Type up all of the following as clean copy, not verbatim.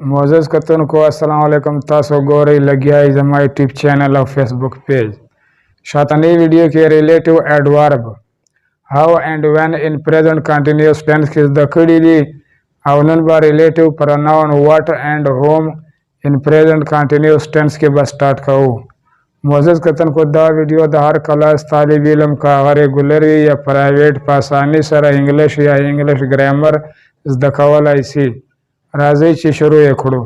मोज़ज़ कतन को अस्सलाम वालेकुम तासो गोरे लगिया इज माय यूट्यूब चैनल और फेसबुक पेज शातनी वीडियो के relative adverb how and when in present continuous tense किस द कड़ी अवनन बा relative pronoun what and whom in present continuous tense के बस स्टार्ट कहो मोज़ज़ कतन को दा वीडियो द हर क्लास तालिब इल्म का रेगुलर या प्राइवेट पासानी सर इंग्लिश या इंग्लिश ग्रामर इस दखवल ऐसी राजी ची शुरू एकड़ो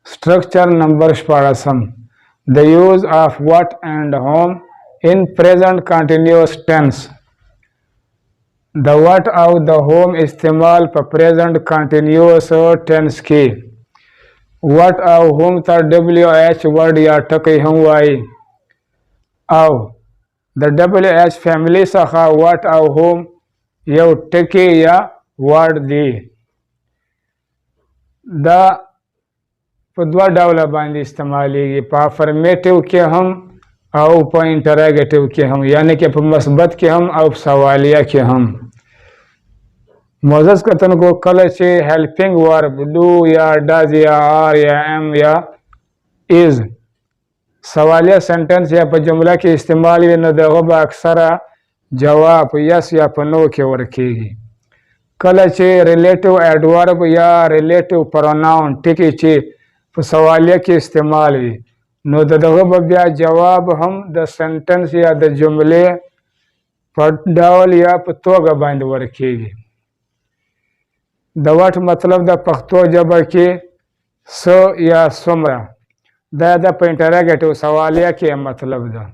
स्ट्रक्चर नंबर पाड़सम द use of what and whom in present continuous tense द व्हाट और द होम इस्तेमाल पर प्रेजेंट कंटिन्यूअस टेंस की व्हाट और होम था WH वर्ड या टकी हम वाई और द WH फैमिली सखा व्हाट और होम यौ टकी या वर्ड दी द पदवा डावला बांधी इस्तेमाली पा अफर्मेटिव के हम और पर इंटरोगेटिव के हम यानी कि मस्बत के हम और सवालिया के हम मोज़ज़ कतन को कल से हेल्पिंग वर्ब डू या डज या आर या एम या इज सवालिया सेंटेंस या पर जुमला के इस्तेमाल ये नदगब अक्सर जवाब यस या नो के वर्केगी कल चे रिलेटिव एडवर्ब या रिलेटिव प्रोनाउन टिकी चे सवालिया के इस्तेमाल भी नो दगब या जवाब हम द सेंटेंस या द जुमले पर डावल या तो गबाइंद वर्केगी दवट मतलब द पख्तो जब के स या सुमरा द इंटरोगेटिव सवालिया के मतलब द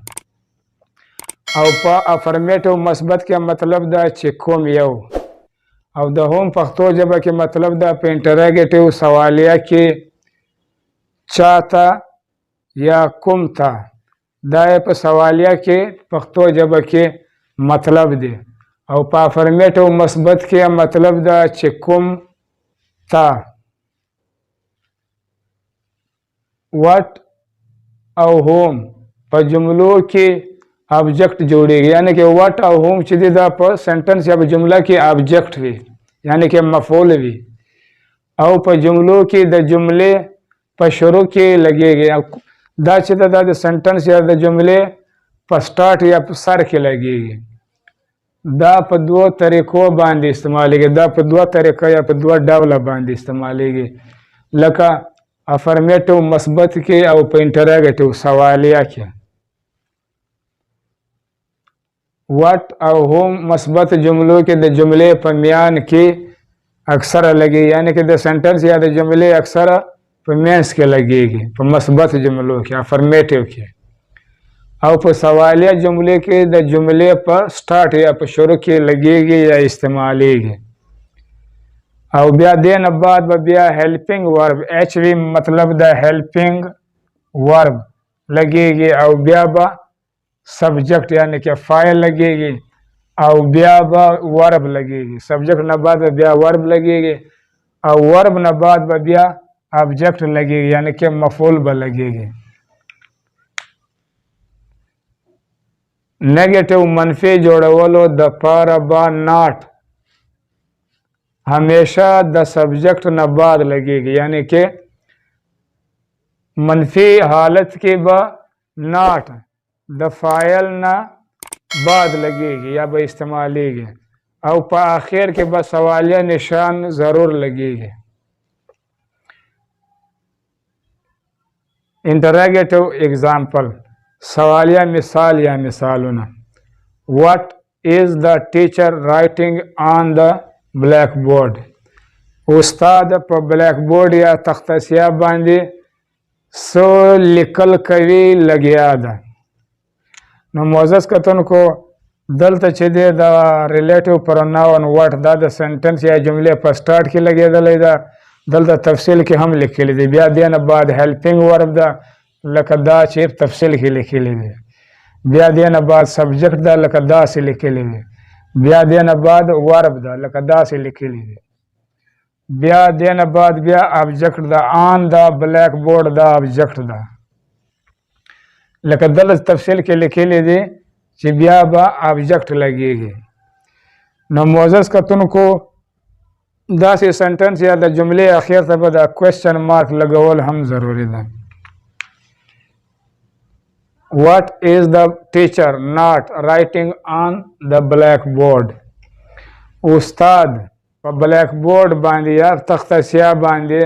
और अफर्मेटिव मस्बत के मतलब द चिकुम यौ और द होम पख्तो जब के मतलब द इंटरोगेटिव सवालिया के चाता या कुम था द सवालिया के पख्तो जब के मतलब दे और अफर्मेटिव मस्बत के मतलब द चिकुम था व्हाट और होम पर जुमलों के ऑब्जेक्ट जोड़ेगी यानी कि व्हाट और होम चिदा पर सेंटेंस या जुमला के ऑब्जेक्ट भी यानी कि मफूल भी और पर जुमलों की द जुमले पर शुरू के लगेगी द चिदा द सेंटेंस या द जुमले पर स्टार्ट या सर के लगेगी द पर दो तरीकों बांध इस्तेमालेगी द पर दो तरीका या पर दो डावला बांध इस्तेमालेगी लका अफर्मेटिव मस्बत के और इंटरोगेटिव सवालिया के व्हाट और होम मस्बत जुमलों के द जुमले पमियान के अक्सर लगे यानी कि द सेंटेंस या द जुमले अक्सर पमियांस के लगेगी पर मस्बत जुमलों के अफर्मेटिव के और पर सवालिया जुमले के द जुमले पर स्टार्ट या पर शुरू के लगेगी या इस्तेमालेगी और ब्या देन बाद ब्या हेल्पिंग वर्ब एच भी मतलब द हेल्पिंग वर्ब लगेगी और ब्या बा सब्जेक्ट यानी कि फाइल लगेगी और ब्या बा वर्ब लगेगी सब्जेक्ट न बाद ब्या वर्ब लगेगी और वर्ब न बाद ब्या ऑब्जेक्ट लगेगी यानी कि मफूल ब लगेगी नेगेटिव मनफी जोड़वलो द पर बा नॉट हमेशा द सब्जेक्ट न बाद लगेगी यानी कि मनफी हालत के ब नॉट द फाइल न बाद लगेगी या ब इस्तेमालेगी और पर आखिर के बाद सवालिया निशान ज़रूर लगेगी इंटरोगेटिव एग्जाम्पल सवालिया मिसाल या मिसालुना what is the teacher writing on the black board उस्ताद पर ब्लैक बोर्ड या तख्तसिया बांधी सो लिखल कवि लगिया द मोज़ज़ कतन को दल तछदे the relative pronoun what the sentence या जुमले पर स्टार्ट के लगे दल द तफसील के हम लिखे लीजिए ब्या देन बाद हेल्पिंग वर्ब द लकदा चिप तफसील के लिखे लीजिए ब्या देन बाद सब्जेक्ट द लकदा से लिखे लीजिए ब्या देन बाद वर्ब द लकदा से लिखे लीजिए ब्या देन बाद ब्या object the on the black board the object the लकदल तफसील के लिखे लीजिए कि ब्या बा ऑब्जेक्ट लगेगी نو معزز کتونکو داسې سنټنس یا د جملې اخیر ته به د کوېسچن مارک لګول هم ضروري ده. What is the teacher not writing on the blackboard? استاد په بلیک بورډ باندې یا تخته سیاه باندې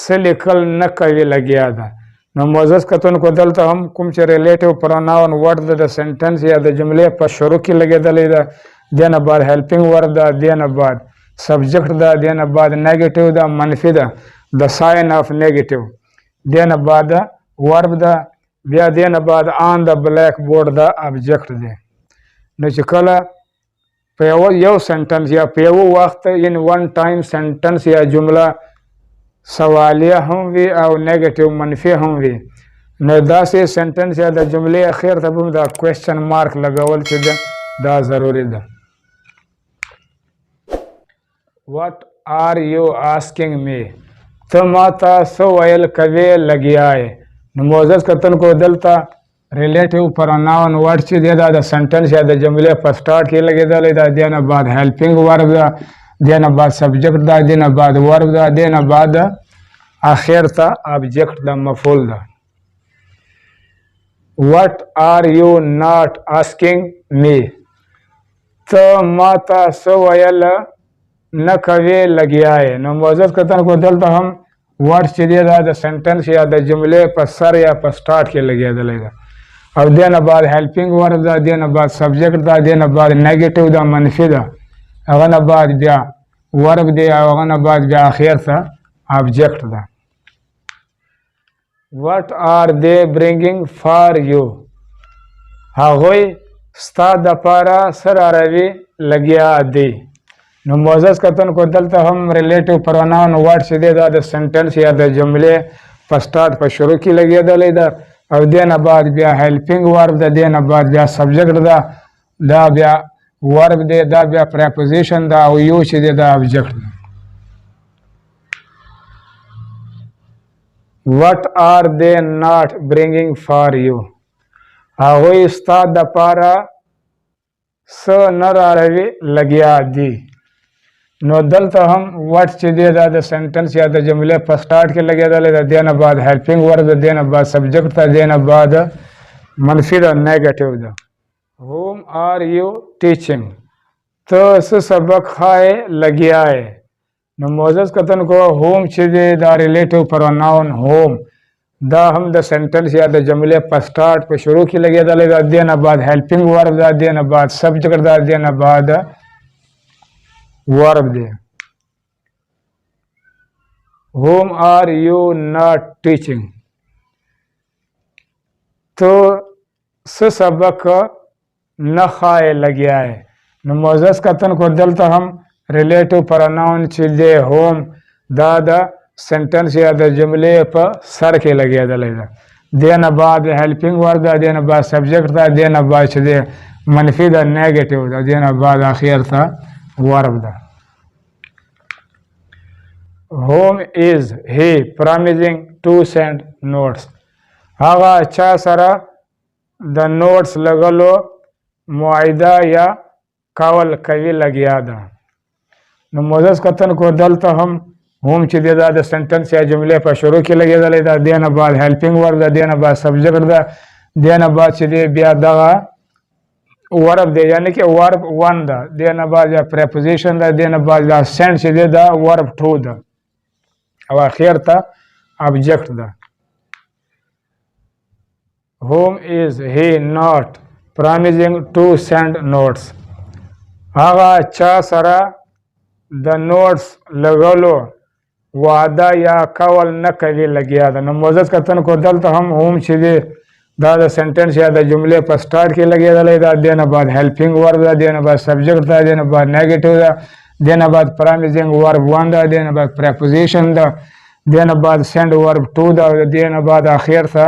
څه لیکل نه کوي لګیا ده. نو معزز کتونکو دلته هم کوم چې ریلیټیو پروناون ورډ ده د سنټنس یا د جملې په شروع کې لګېدلی ده، دې نه بعد هیلپینګ ورډ ده، دې نه بعد سبجیکټ ده، دې نه بعد نیګیټیو ده منفي ده د ساین آف نیګیټیو، دې نه بعد ورب ده، بیا دې نه بعد آن د بلیک بورډ ده ابجیکټ دی. نو چې کله په یو سنټنس یا په یو وخت ان ون ټایم سنټنس یا جمله سوالیه هم وي او نیګیټیو منفي هم وي، نو داسې سنټنس یا د جملې اخیر ته به د کوېسچن مارک لګول چې ده دا ضروري ده. What are you asking me? ته ما ته څه ویل کوې لګیا یې. نو معزز کتونکو دلته ریلیټیو پروناون ورډ چې دی دا د سنټنس یا د جملې په سټارټ کې لګېدلی ده، دې نه بعد هیلپینګ ورب ده، دې نه بعد سبجیکټ ده، دې نه بعد ورب ده، دې نه بعد اخر ته ابجیکټ ده مفعول ده. What are you not asking me? ته ما ته څه ویل نه کوې لګیا یې. نو معزز کتونکو دلته هم ورډ چې دی دا د سنټنس یا د جملې په سر یا په سټارټ کې لګېدلی ده، او دې نه بعد هیلپینګ ورب ده، دې نه بعد سبجیکټ ده، دې نه بعد نیګیټیو ده منفي ده، هغه نه بعد بیا ورب دی او هغه نه بعد بیا اخر ته ابجیکټ ده. What are they bringing for you? هغوی ستا دپاره څه راروي لګیا دی. نو معزز کتونکو دلته هم ریلیټیو پروناون ورډ چې دی دا د سنټنس یا د جملې په سټارټ په شروع کې لګېدلی ده، او دې نه بعد بیا هیلپینګ ورب ده، دې نه بعد بیا سبجیکټ ده، دا بیا ورب دی، دا بیا پریپوزیشن ده، او یو چې دی دا ابجیکټ ده. What are they not bringing for you? هغوی ستا دپاره څه نه راروي لګیا دي. نو دلته هم وټ چې دی دا د سنټنس یا د جملې په سټارټ کې لګېدلی ده، دې نه بعد هیلپینګ ورب ده، دې نه بعد سبجیکټ ده، دې نه بعد منفي ده نیګیټیو ده. Whom are you teaching? ته څه سبق ښایې لګیا یې. نو معزز کتونکو ہوم چې دی دا ریلیټیو پروناون ہوم دا هم د سنټنس یا د جملې په سټارټ په شروع کې لګېدلی ده، دې نه بعد هیلپینګ ورب ده، دې نه بعد سبجیکټ ده، دې نه بعد ورب دی. Whom are you not teaching? تو څه سبق نه ښایې لګیا یې. نو معزز کتونکو دلته هم ریلیټیو پروناون چې دی ہوم دا د سنټنس یا د جملې په سر کې لګېدلی ده، دې نه بعد هیلپینګ ورب ده، دې نه بعد سبجیکټ ده، دې نه بعد چې دی منفي ده نیګیټیو ده، دې نه بعد اخر ته ورب ده. Whom is he promising to send notes? هغه چا سره د نوټس لګلو معاهده یا کول کوي لګیا ده. نو معزز کتونکو دلته هم هم چې دی دا د سنټنس یا جملې په شروع کې لګېدلی ده، دې نه بعد هیلپینګ ورب ده، دې نه بعد سبجیکټ ده، دې نه بعد چې دی بیا دغه ورب دی یعنی که ورب ون ده، دې نه بعد یا پریپوزیشن ده، دې نه بعد دا سینډ چې دی دا ورب ټو ده، او اخر ته ابجیکټ ده. Whom is he not promising to send notes? هغه چا سره د نوټس لګولو وعده یا کول نه کوي لګیا ده. نو معزز کتونکو دلته هم هم چې دی دا د سنټنس یا د جملې په سټارټ کې لګېدلی ده، دې نه بعد هیلپینګ ورب ده، دې نه بعد سبجیکټ ده، دې نه بعد نیګیټیو ده، دې نه بعد پرامیزینګ ورب ون ده، دې نه بعد پریپوزیشن ده، دې نه بعد سینډ ورب ټو ده، دې نه بعد اخر ته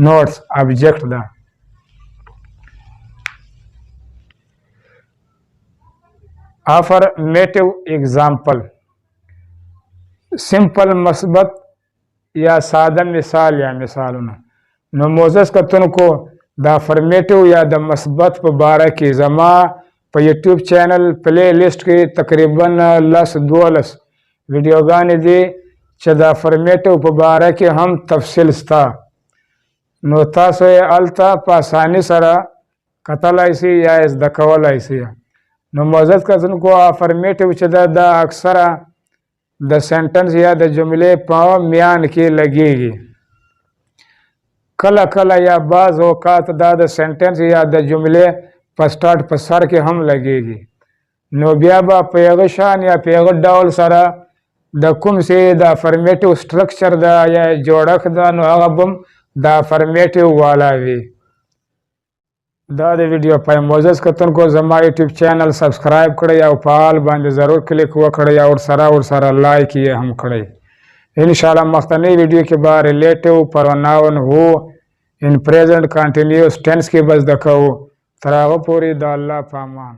نوټس ابجیکټ ده. افرمیټیو اگزامپل سمپل مثبت یا ساده مثال یا مثالونه. نو معزز کتونکو د افرمیټیو یا د مثبت په باره کې زما په یوټیوب چینل پلی لیست کې تقریبا 10-12 ویډیوګانې دي چې د افرمیټیو په باره کې هم تفصیل سته، نو تاسو یې هلته په اساني سره کتلی سئ یا یې زده کولی سئ. نو معزز کتونکو افرمیټیو چې ده دا اکثره د سینټنس یا د جملې په میان کې لګیږي، کله کله یا بعض اوقات دا د سینټنس یا د جملې په سټارټ په سر کې هم لګیږي. نو بیا به په هغه شان یا په هغه ډول سره د کوم چې د افرمیټیو سټرکچر ده یا جوړښت ده نو هغه به هم د افرمیټیو والا وي. دا د ویډیو پای معزز کتونکو زما یوټیوب چینل سبسکرایب کړئ او په آل باندې ضرور کلیک وکړئ او ورسره لایک یې هم کړئ. انشاءالله مخکنی ویډیو کې به ریلیټیو، پروناؤن، هو، ان پریزنٹ، کنټینیوس ټینس کې به زده کوو. تر هغه پورې د الله په امان.